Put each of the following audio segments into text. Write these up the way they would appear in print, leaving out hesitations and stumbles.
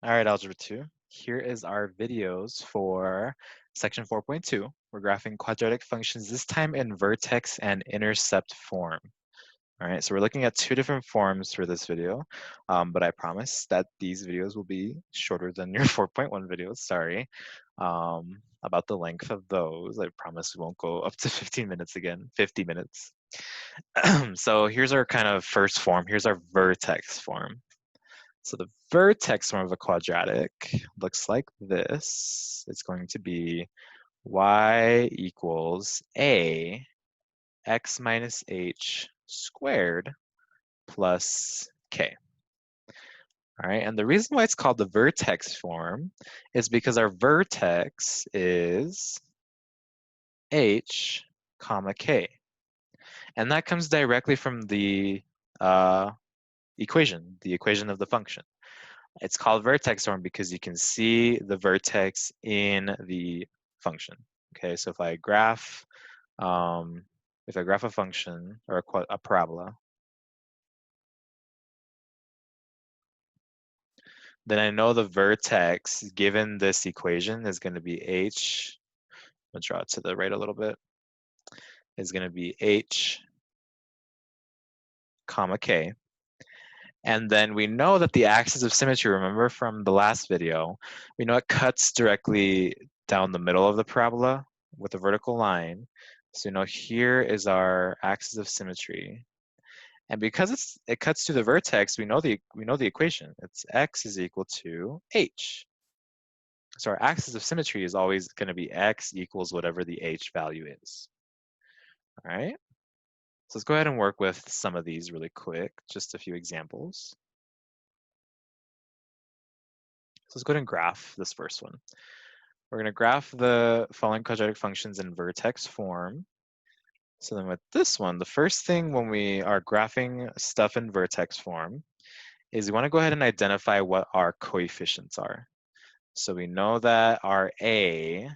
All right, Algebra 2. Here is our videos for section 4.2. We're graphing quadratic functions, this time in vertex and intercept form. All right, so we're looking at two different forms for this video, but I promise that these videos will be shorter than your 4.1 videos, sorry. About the length of those, I promise we won't go up to 15 minutes again, 50 minutes. So here's our kind of first form. Here's our vertex form. So the vertex form of a quadratic looks like this. It's going to be y equals a x minus h squared plus k. All right, and the reason why it's called the vertex form is because our vertex is h comma k. And that comes directly from the equation of the function. It's called vertex form because you can see the vertex in the function. Okay, so if I graph a function or a parabola, then I know the vertex given this equation is going to be h. I'll draw it to the right a little bit. Is going to be h comma k. And then we know that the axis of symmetry, remember from the last video, we know it cuts directly down the middle of the parabola with a vertical line. So here is our axis of symmetry. And because it cuts to the vertex, we know the equation. It's x is equal to h. So our axis of symmetry is always going to be x equals whatever the h value is. All right. So let's go ahead and work with some of these really quick, just a few examples. So let's go ahead and graph this first one. We're going to graph the following quadratic functions in vertex form. So then with this one, the first thing when we are graphing stuff in vertex form is we want to go ahead and identify what our coefficients are. So we know that our A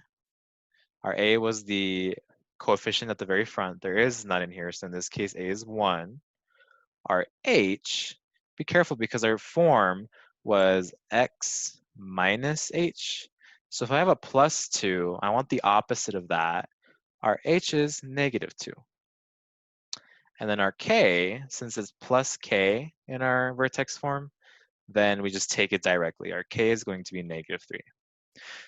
was the coefficient at the very front. There is none in here, so in this case, A is 1. Our H, be careful because our form was x minus h. So if I have a plus 2, I want the opposite of that. Our h is negative 2. And then our k, since it's plus k in our vertex form, then we just take it directly. Our k is going to be negative 3.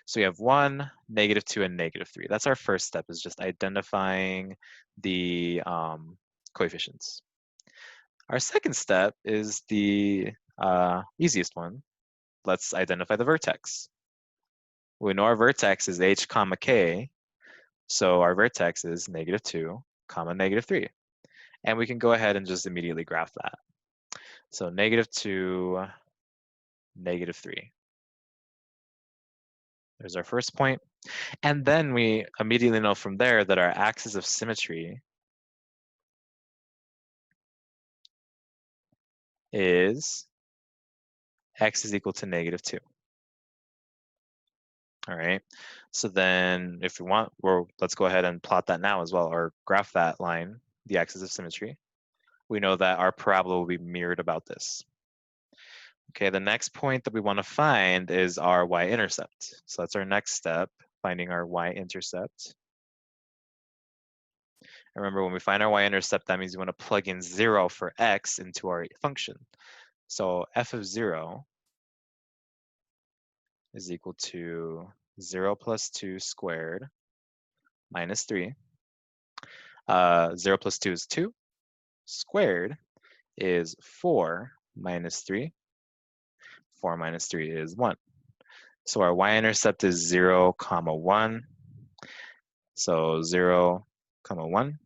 So we have 1, negative 2, and negative 3. That's our first step, is just identifying the coefficients. Our second step is the easiest one. Let's identify the vertex. We know our vertex is h comma k, so our vertex is negative 2 comma negative 3. And we can go ahead and just immediately graph that. So negative 2, negative 3. There's our first point. And then we immediately know from there that our axis of symmetry is x is equal to negative 2. All right, so then if we want, let's go ahead and plot that now as well, or graph that line, the axis of symmetry. We know that our parabola will be mirrored about this. Okay, the next point that we want to find is our y-intercept. So that's our next step, finding our y-intercept. Remember, when we find our y-intercept, that means we want to plug in 0 for x into our function. So f of 0 is equal to 0 plus 2 squared minus 3. 0 plus 2 is 2. Squared is 4 minus 3. 4 minus 3 is 1. So our y-intercept is 0, comma 1. So 0, comma 1.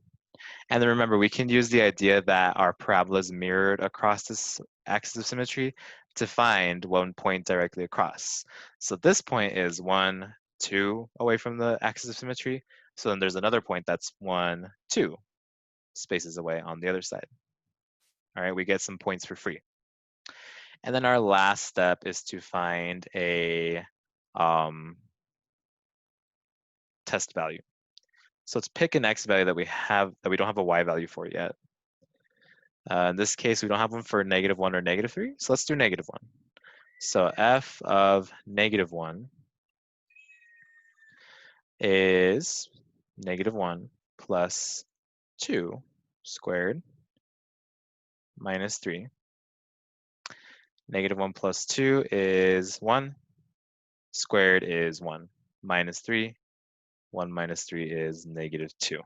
And then remember, we can use the idea that our parabola is mirrored across this axis of symmetry to find one point directly across. So this point is 1, 2 away from the axis of symmetry. So then there's another point that's 1, 2 spaces away on the other side. All right, we get some points for free. And then our last step is to find a test value. So let's pick an x value that we don't have a y value for yet. In this case, we don't have one for -1 or -3, so let's do -1. So f of -1 is -1 plus 2 squared minus 3. -1 plus 2 is 1. Squared is 1. Minus 3. 1 minus 3 is -2.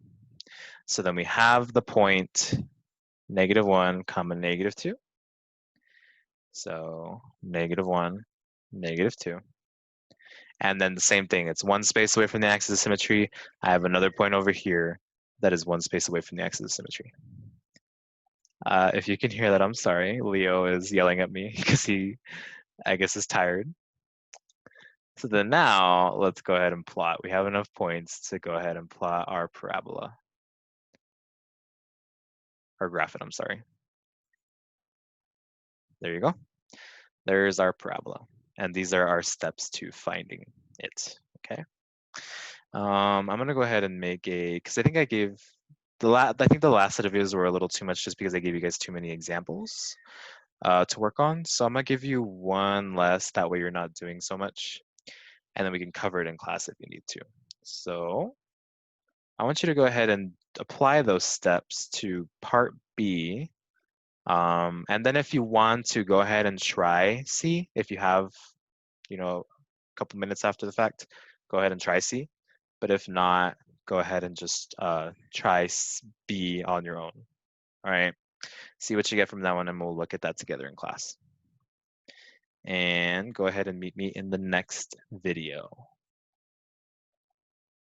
So then we have the point -1 comma -2. So -1, -2. And then the same thing, it's one space away from the axis of symmetry. I have another point over here that is one space away from the axis of symmetry. If you can hear that, I'm sorry. Leo is yelling at me because he, I guess, is tired. So then now let's go ahead and plot. We have enough points to go ahead and plot our parabola. Or graph it, I'm sorry. There you go. There's our parabola. And these are our steps to finding it, okay? I'm gonna go ahead and make a, because I think I gave, I think the last set of videos were a little too much just because I gave you guys too many examples to work on. So I'm gonna give you one less, that way you're not doing so much. And then we can cover it in class if you need to. So I want you to go ahead and apply those steps to part B. And then if you want to go ahead and try C, if you have, you know, a couple minutes after the fact, go ahead and try C. But if not, go ahead and just try B on your own. All right, see what you get from that one and we'll look at that together in class. And go ahead and meet me in the next video.